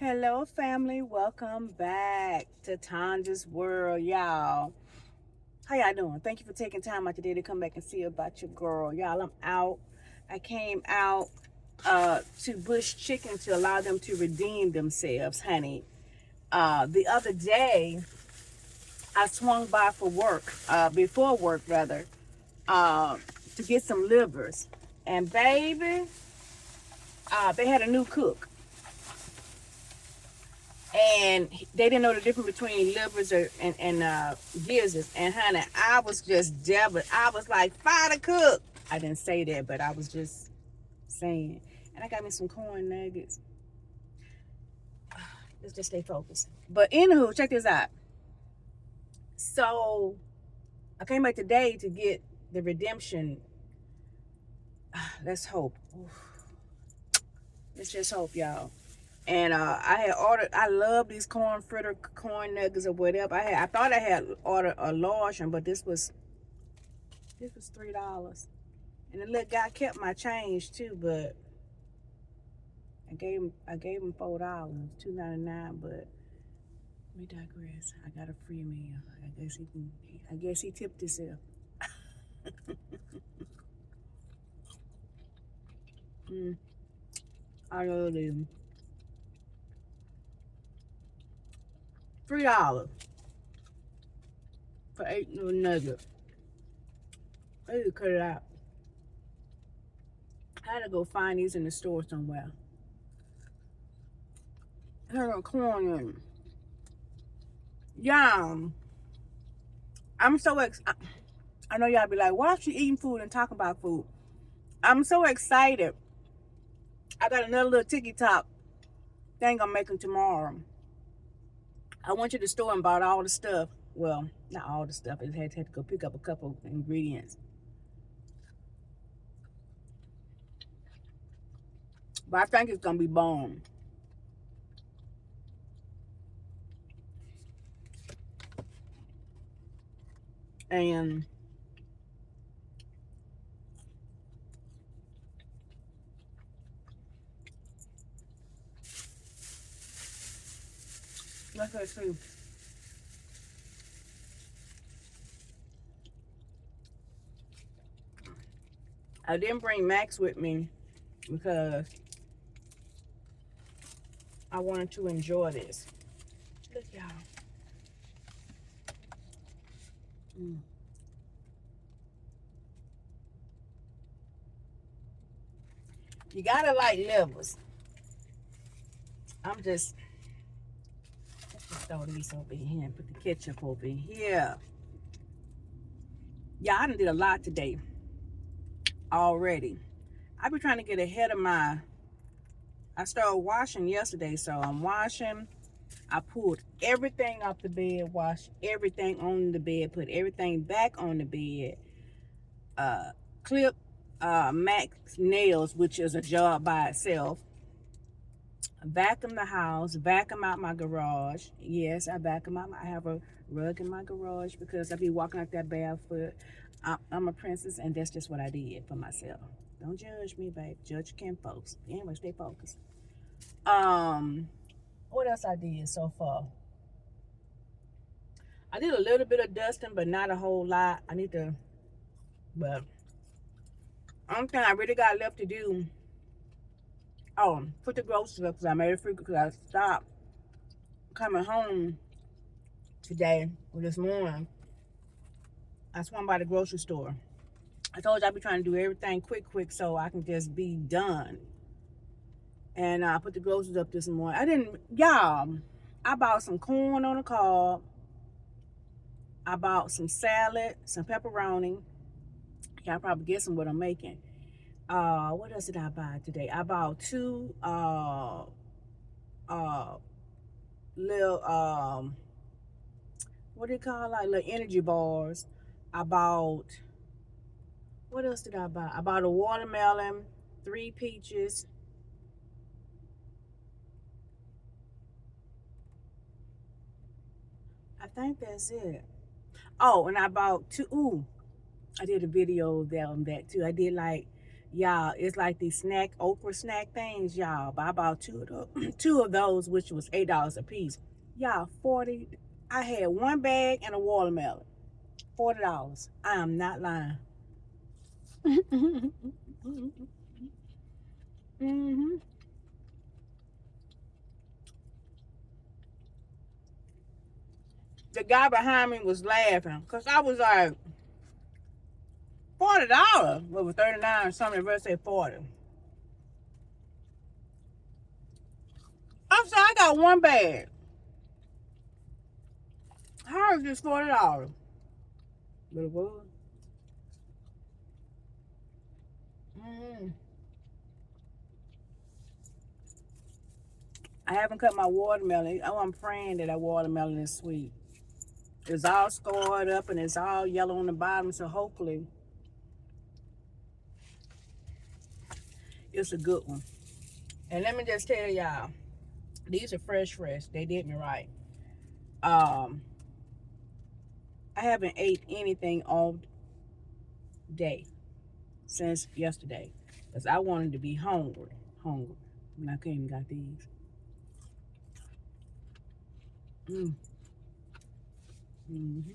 Hello, family. Welcome back to Tanja's World, y'all. How y'all doing? Thank you for taking time out today to come back and see about your girl, y'all. I'm out. I came out to Bush Chicken to allow them to redeem themselves, honey. The other day, I swung by for work, before work rather, uh, to get some livers, and baby, they had a new cook. And they didn't know the difference between livers and gizzards. And honey, I was just devil. I was like, fire to cook. I didn't say that, but I was just saying. And I got me some corn nuggets. Let's just stay focused. But anywho, check this out. So I came back today to get the redemption. Let's hope. Let's just hope, y'all. And I had ordered. I love these corn nuggets or whatever. I thought I had ordered a large one, but this was $3. And the little guy kept my change too, but I gave him $4, $2.99. But we digress. I got a free meal. I guess he tipped himself. I love them. $3 for 8 little nuggets. I need to cut it out. I had to go find these in the store somewhere. I got corn in them. Yum. I'm so I know y'all be like, why is she eating food and talking about food? I'm so excited. I got another little TikTok thing I'm making tomorrow. I went to the store and bought all the stuff. Well, not all the stuff. I had to go pick up a couple ingredients. But I think it's going to be bomb. And let's see. I didn't bring Max with me because I wanted to enjoy this. Look, y'all. You gotta like livers. Let's just throw these over here and put the ketchup over here. Yeah, I done did a lot today already. I be trying to get ahead of I started washing yesterday, so I'm washing. I pulled everything off the bed, washed everything on the bed, put everything back on the bed, clip Max nails, which is a job by itself. Vacuum the house, vacuum out my garage. Yes, I vacuum out. I have a rug in my garage because I be walking out there barefoot. I'm a princess, and that's just what I did for myself. Don't judge me, babe. Judge Kim folks. Anyway, stay focused. What else I did so far? I did a little bit of dusting, but not a whole lot. I need to, but only thing I really got left to do, put the groceries up because I made it free because I stopped coming home today or this morning. I swung by the grocery store. I told you I'd be trying to do everything quick so I can just be done. And I put the groceries up this morning. I bought some corn on the cob. I bought some salad, some pepperoni. Y'all probably guessing what I'm making. What else did I buy today? I bought two little what do you call, like little energy bars. I bought, what else did I buy? I bought a watermelon, 3 peaches. I think that's it. Oh, and I bought two. Ooh, I did a video of that on that too. I did, like, Y'all, it's like these okra snack things, y'all. But I bought two of those, which was $8 a piece. Y'all, 40. I had one bag and a watermelon. $40. I am not lying. hmm The guy behind me was laughing because I was like, $40. Well, it was 39 or something. The rest said 40. I said, I got one bag. How is this $40? But it was. Mm. I haven't cut my watermelon. Oh, I'm praying that watermelon is sweet. It's all scored up and it's all yellow on the bottom, so hopefully it's a good one. And let me just tell y'all, these are fresh. They did me right. Um, I haven't ate anything all day since yesterday because I wanted to be hungry, and I came and got these. Mm. Mm-hmm.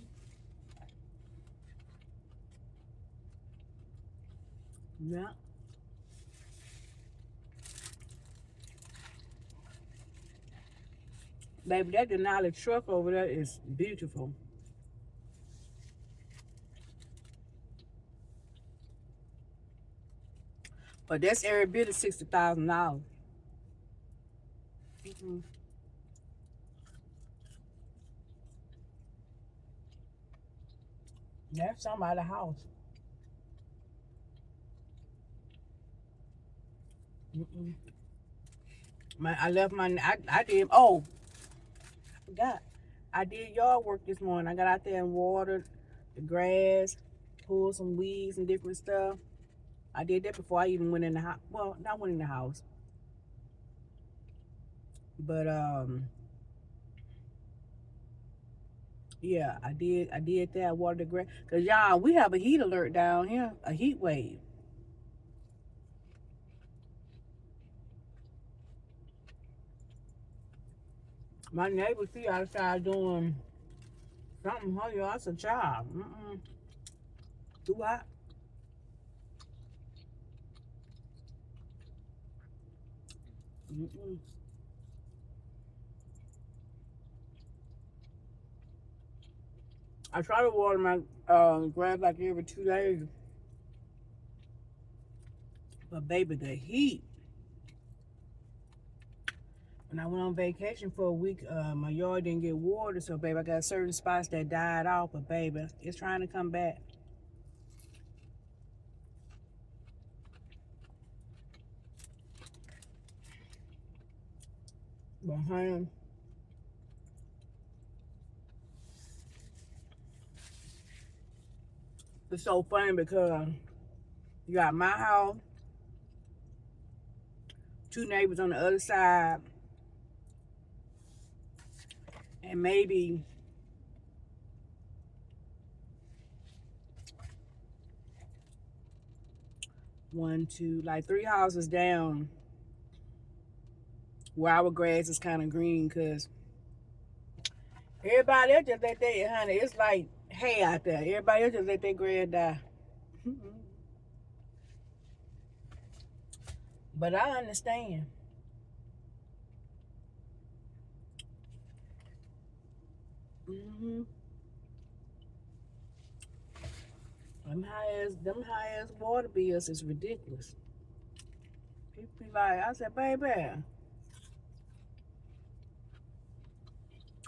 Yeah, baby, that Denali truck over there is beautiful. But that's every bit of $60,000. Mm-hmm. That's somebody's house. Mm-mm. I left my. I did. Oh, I forgot. I did yard work this morning. I got out there and watered the grass, pulled some weeds and different stuff. I did that before I even went in the house. Well, not went in the house, but yeah, I did. I did that. I watered the grass. Cause y'all, we have a heat alert down here, a heat wave. My neighbor, she outside doing something. Oh, y'all, that's a job. Too hot. Mm-mm. I try to water my grass like every 2 days, but baby, the heat. When I went on vacation for a week, my yard didn't get water, so baby, I got certain spots that died off, but baby, it's trying to come back. But honey, it's so funny because you got my house, two neighbors on the other side, and maybe one, two, like three houses down where our grass is kind of green because everybody else just let their, honey, it's like hay out there. Everybody else just let their grass die. But I understand. Mm-hmm. Them high ass water bills is ridiculous. People be like, I said, baby,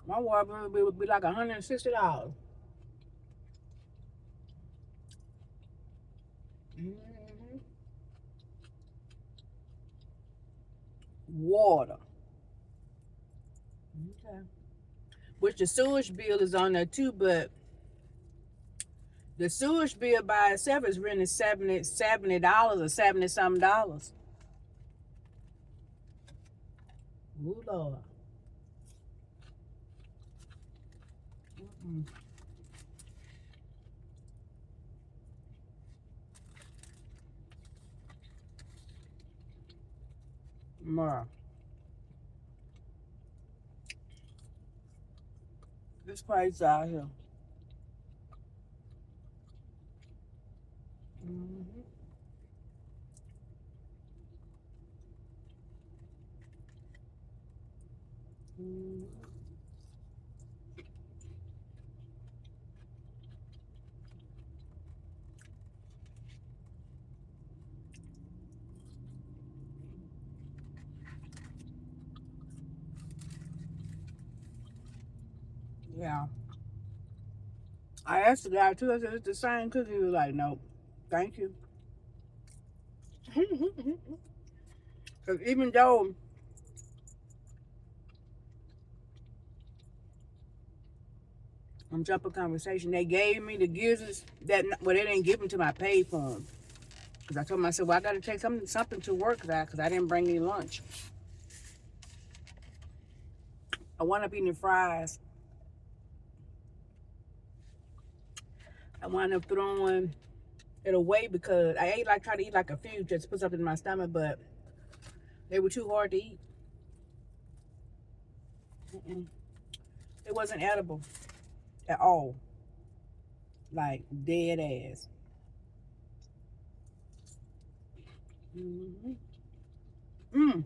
my water bill would be like $160. Mm-hmm. Water. Okay. Which the sewage bill is on there too, but the sewage bill by itself is really $70 or 70 something dollars. Ooh Lord. Mm-mm. Bruh. This place out here. Mm-hmm. Mm-hmm. Yeah. I asked the guy too. I said, "It's the same cookie." He was like, "Nope, thank you." Because even though I'm jumping conversation, they gave me the gizzards that well, they didn't give them to my paid for them. Because I told myself, well, I got to take something to work because I didn't bring any lunch. I wound up eating the fries. I wound up throwing it away because I ate like try to eat like a few just to put something in my stomach, but they were too hard to eat. Mm-mm. It wasn't edible at all. Like dead ass. Mm-hmm. Mm.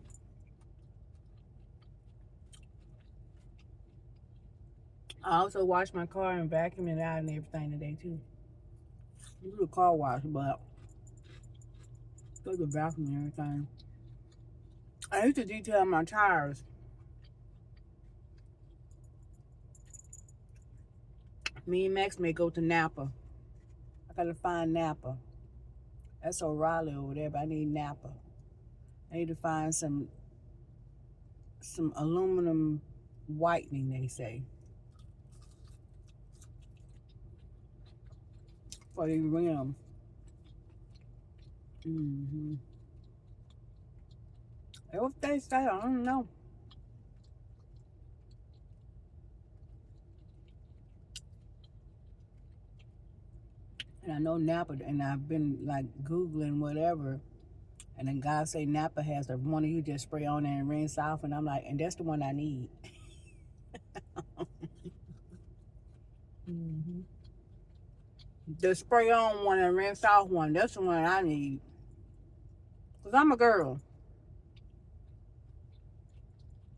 I also washed my car and vacuumed it out and everything today too. You do a car wash, but go to the vacuum and everything. I used to detail my tires. Me and Max may go to Napa. I gotta find Napa. That's O'Reilly over there, but I need Napa. I need to find some aluminum whitening, they say, for the rim. Mm-hmm. What they say, I don't know. And I know Napa, and I've been like Googling whatever, and then guys say Napa has the one you just spray on there and rinse off, and I'm like, and that's the one I need. Mm-hmm. The spray on one and rinse off one, that's the one I need. Cause I'm a girl.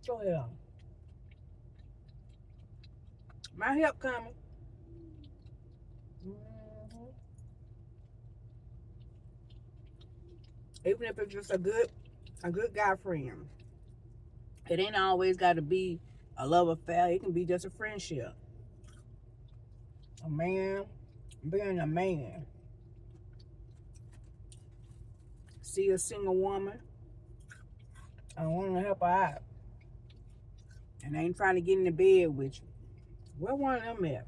Go ahead. My help coming. Mm-hmm. Even if it's just a good guy friend. It ain't always got to be a love affair. It can be just a friendship. A man being a man. See a single woman. I want to help her out. And I ain't trying to get in the bed with you. Where one of them at?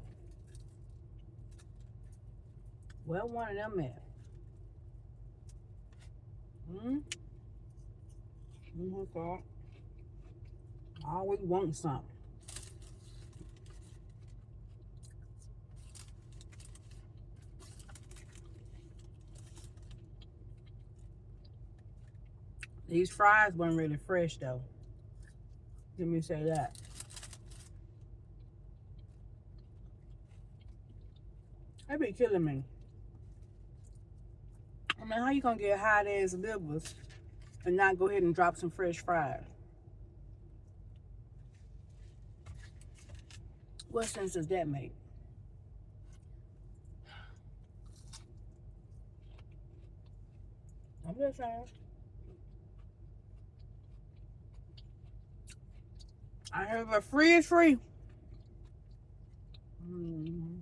Where one of them at? Hmm? Oh God. I always want something. These fries weren't really fresh though. Let me say that. They be killing me. I mean, how you gonna get hot ass livers and not go ahead and drop some fresh fries? What sense does that make? I'm just saying. I heard a free is free. Mm-hmm.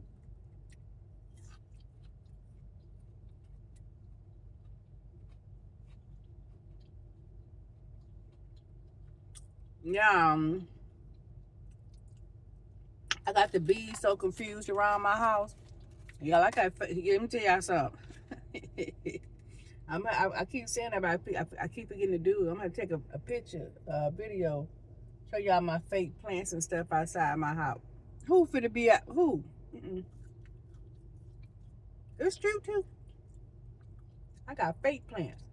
Yeah, I got the bees so confused around my house. Yeah, like let me tell y'all something. I keep saying that, but I keep forgetting to do it. I'm gonna take a picture, a video, show y'all my fake plants and stuff outside my house. Who finna be at who? Mm-mm. It's true too. I got fake plants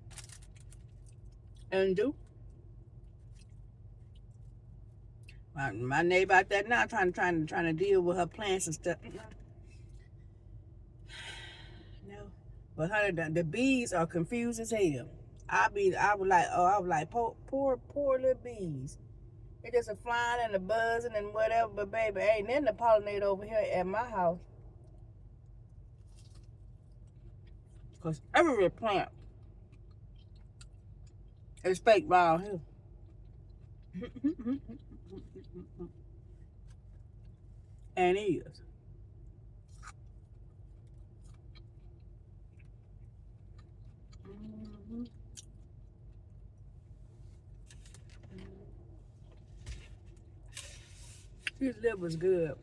and do. My neighbor out there now trying to deal with her plants and stuff. No, but honey, the bees are confused as hell. I was like, poor little bees. They just a flying and a buzzing and whatever. But baby, ain't nothing to pollinate over here at my house. Cause every plant is fake around here. And is. Mm-hmm. This liver's good.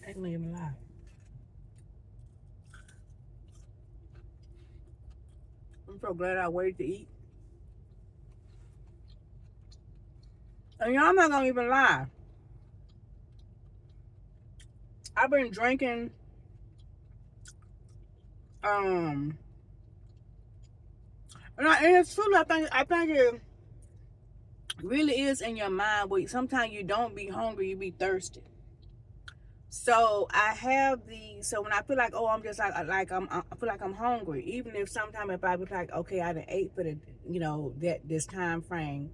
I can't even lie. I'm so glad I waited to eat. And y'all, I'm not gonna even lie. I've been drinking and it's true. I think it really is in your mind. But sometimes you don't be hungry, you be thirsty. So I have so when I feel like, oh, I'm just I feel like I'm hungry. Even if sometimes if I was like, okay, I done ate for the this time frame,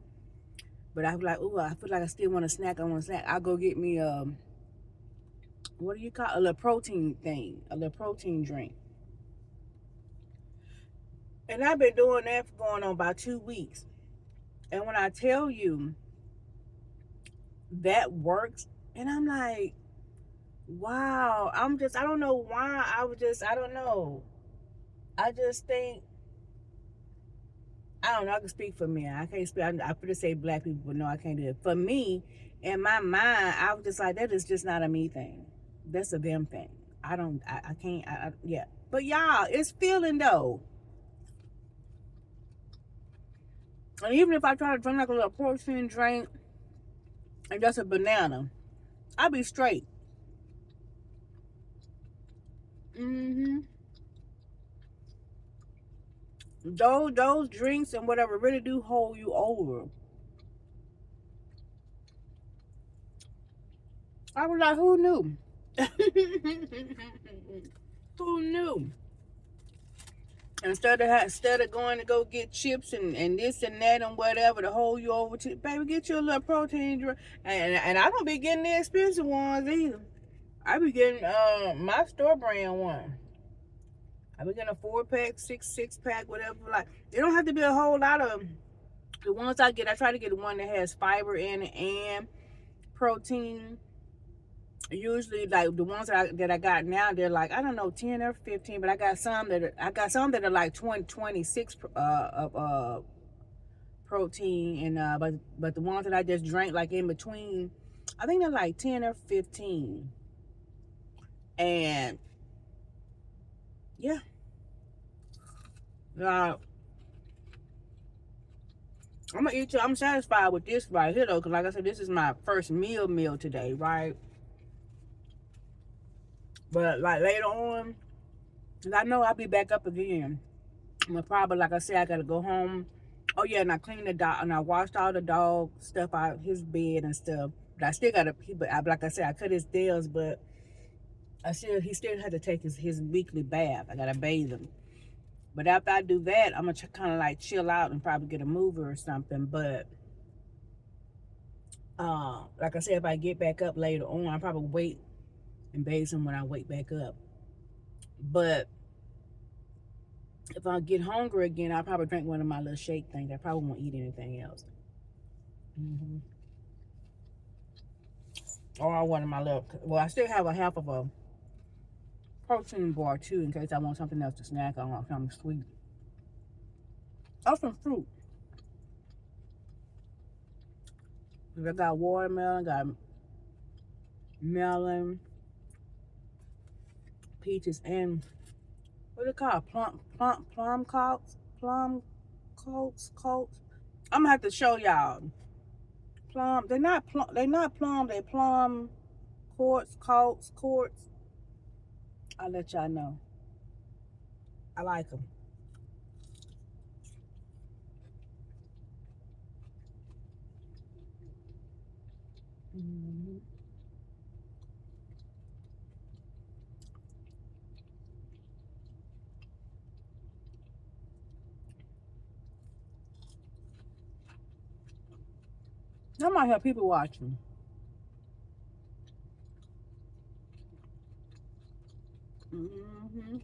but I feel like, oh, I feel like I still want a snack. I want a snack. I'll go get me what do you call a little protein thing, a little protein drink. And I've been doing that for going on about 2 weeks. And when I tell you that works, and I'm like, wow, I don't know why. I don't know. I just think, I don't know. I can speak for me. I can't speak. I could say black people, but no, I can't do it. For me, in my mind, I was just like, that is just not a me thing. That's a them thing. I can't, yeah. But y'all, it's feeling though. And even if I try to drink like a little protein drink and just a banana, I'll be straight. Mm-hmm. Those drinks and whatever really do hold you over. I was like, who knew? Who knew? Instead of going to go get chips and this and that and whatever to hold you over to, baby, get you a little protein drink. And I don't be getting the expensive ones either. I be getting my store brand one. I be getting a 4-pack, six pack, whatever. Like, it don't have to be a whole lot of the ones I get. I try to get one that has fiber in it and protein. Usually, like the ones that I got now, they're like, I don't know, 10 or 15, but I got some that are like 26 of protein, and but the ones that I just drank like in between, I think they're like 10 or 15. And yeah, uh, I'm gonna eat. I'm satisfied with this right here though, because like I said, this is my first meal today, right? But like later on, 'cause I know I'll be back up again. I'm gonna probably, like I said, I gotta go home. Oh yeah, and I cleaned the dog, and I washed all the dog stuff out his bed and stuff. But I still gotta, but like I said, I cut his nails, but he still had to take his weekly bath. I gotta bathe him. But after I do that, I'm gonna kind of like chill out and probably get a mover or something. But like I said, if I get back up later on, I'll probably wait and bathe him when I wake back up. But if I get hungry again, I'll probably drink one of my little shake things. I probably won't eat anything else. Mm-hmm. Or one of my little, well, I still have a half of a protein bar too, in case I want something else to snack on or something sweet. Or some fruit. I got watermelon, got melon, peaches, and what do they call it? Plum coats. I'm gonna have to show y'all. Plum, they're not plum, they plum quartz. I'll let y'all know. I like them. Mm-hmm. I might have people watching. Mm-hmm.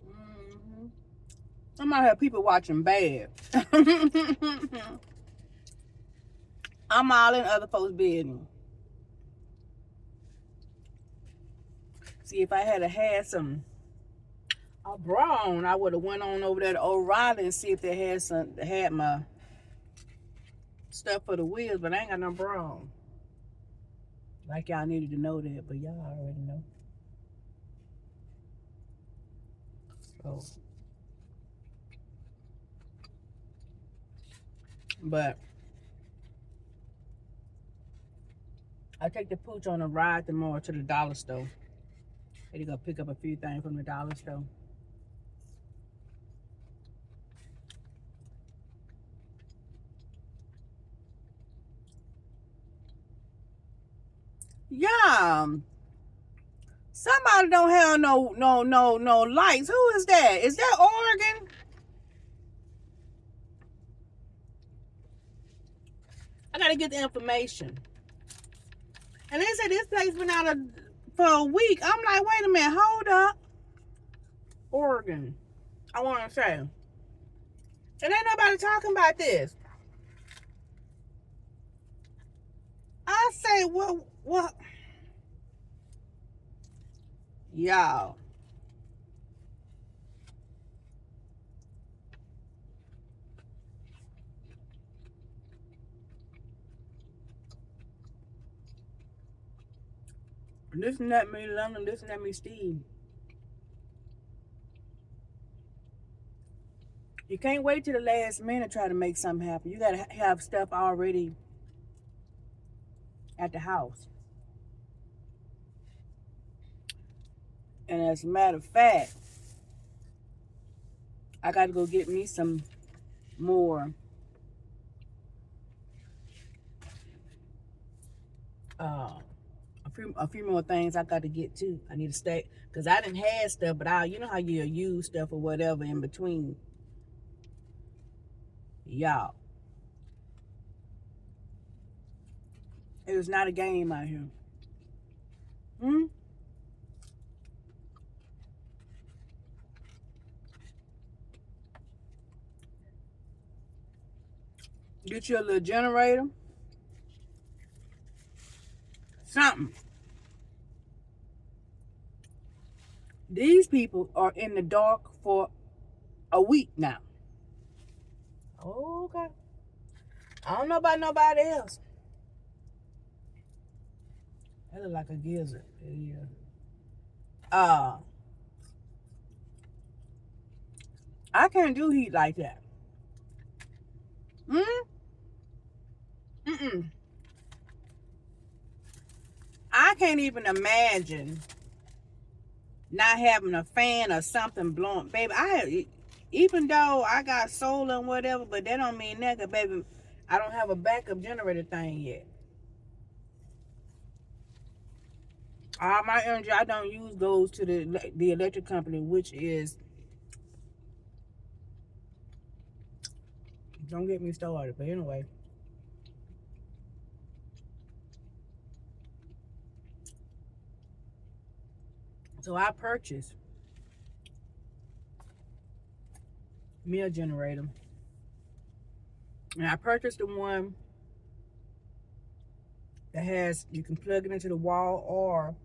Mm-hmm. I might have people watching bad. I'm all in other folks' business. See, if I had some a brown, I would have went on over there to O'Reilly and see if they had my stuff for the wheels, but I ain't got no brown. Like y'all needed to know that, but y'all already know. So, but I take the pooch on a ride tomorrow to the dollar store. They go pick up a few things from the dollar store. Yeah, somebody don't have no lights. Who is that? Is that Oregon? I gotta get the information. And they said this place been out for a week. I'm like, wait a minute, hold up. Oregon. I want to say. And ain't nobody talking about this. I say, what? Y'all. Listen at me, London. Listen at me, Steve. You can't wait till the last minute to try to make something happen. You got to have stuff already at the house. And as a matter of fact, I got to go get me some more uh a few more things I got to get too. I need to stay because I didn't have stuff, but you know how you use stuff or whatever in between. Y'all, it was not a game out here. Hmm? Get you a little generator, something. These people are in the dark for a week now. Okay. I don't know about nobody else. That look like a gizzard. Yeah. Uh, I can't do heat like that. Hmm? Mm-mm. I can't even imagine not having a fan or something blowing. Baby, even though I got solar and whatever, but that don't mean nothing, baby. I don't have a backup generator thing yet. All my energy I don't use goes to the electric company, which is, don't get me started. But anyway, so I purchased me a generator, and I purchased the one that has, you can plug it into the wall, or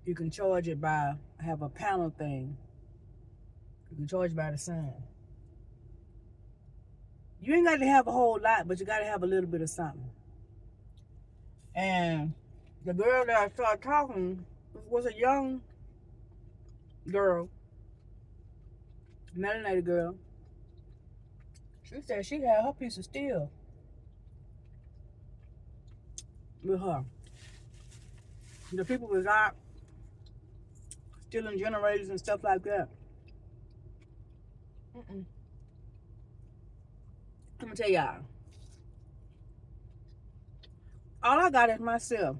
you can charge it by, I have a panel thing. You can charge by the sun. You ain't got to have a whole lot, but you got to have a little bit of something. And the girl that I started talking was a young girl, melanated girl. She said she had her piece of steel with her. The people was out stealing generators and stuff like that. Mm-mm. I'm gonna tell y'all. All I got is myself.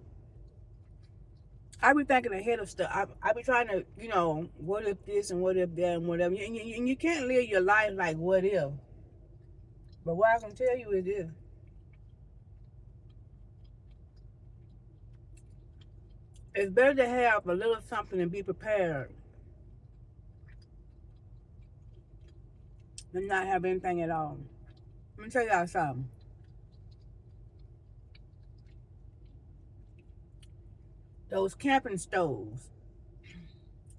I be thinking ahead of stuff. I be trying to, what if this and what if that and whatever. And you can't live your life like what if. But what I can tell you is this. It's better to have a little something and be prepared than not have anything at all. Let me tell y'all something. Those camping stoves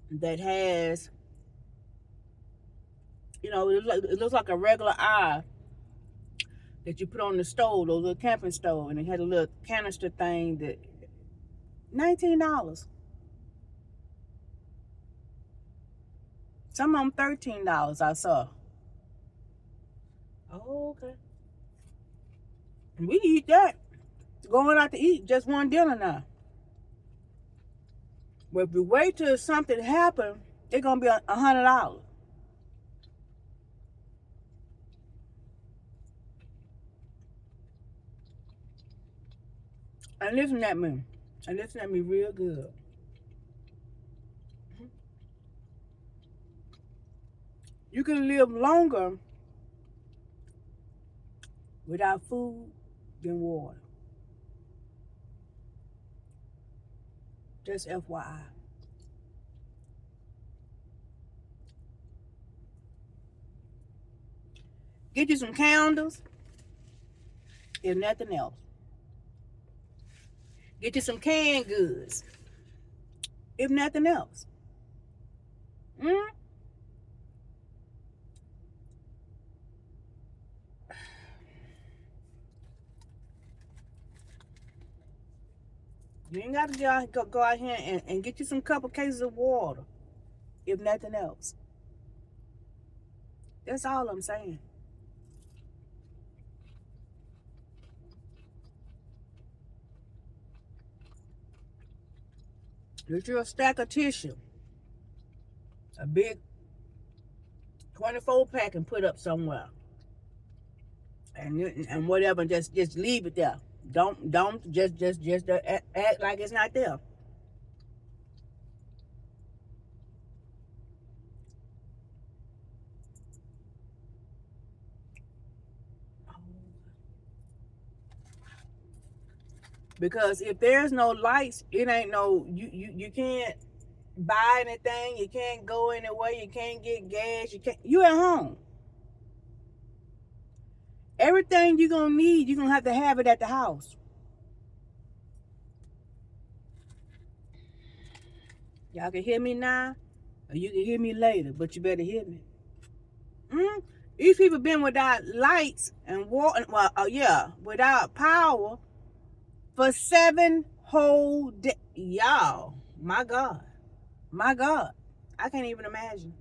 that has, it looks like a regular eye that you put on the stove, those little camping stove, and it had a little canister thing that $19. Some of them $13 I saw. Oh, okay. We eat that. Going out to eat just one dinner now. But if you wait till something happen, it's gonna be $100. And listen at me. And listen at me real good. You can live longer without food than water. Just FYI. Get you some candles, if nothing else. Get you some canned goods, if nothing else. Mm? You ain't got to go out here and get you some couple cases of water, if nothing else. That's all I'm saying. Get you a stack of tissue, a big 24 pack, and put up somewhere. And whatever, just leave it there. Don't just act like it's not there. Because if there's no lights, it ain't no you can't buy anything, you can't go anywhere, you can't get gas, you at home. Everything you're gonna need, you're gonna have to have it at the house. Y'all can hear me now, or you can hear me later, but you better hear me. Mm? These people been without lights and water, well, yeah, without power for 7 whole days. Y'all, my God, I can't even imagine.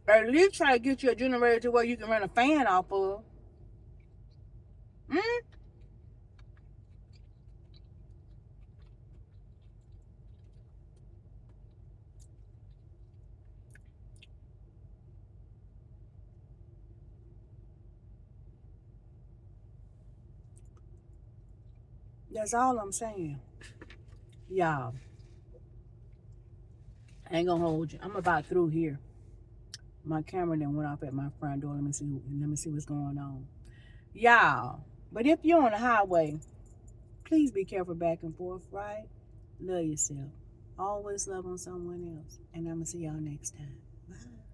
Or at least try to get you a generator to where you can run a fan off of. Mm? That's all I'm saying. Y'all, I ain't gonna hold you. I'm about through here. My camera then went off at my front door. Let me see what's going on. Y'all, but if you're on the highway, please be careful back and forth, right? Love yourself. Always love on someone else. And I'm gonna see y'all next time. Bye.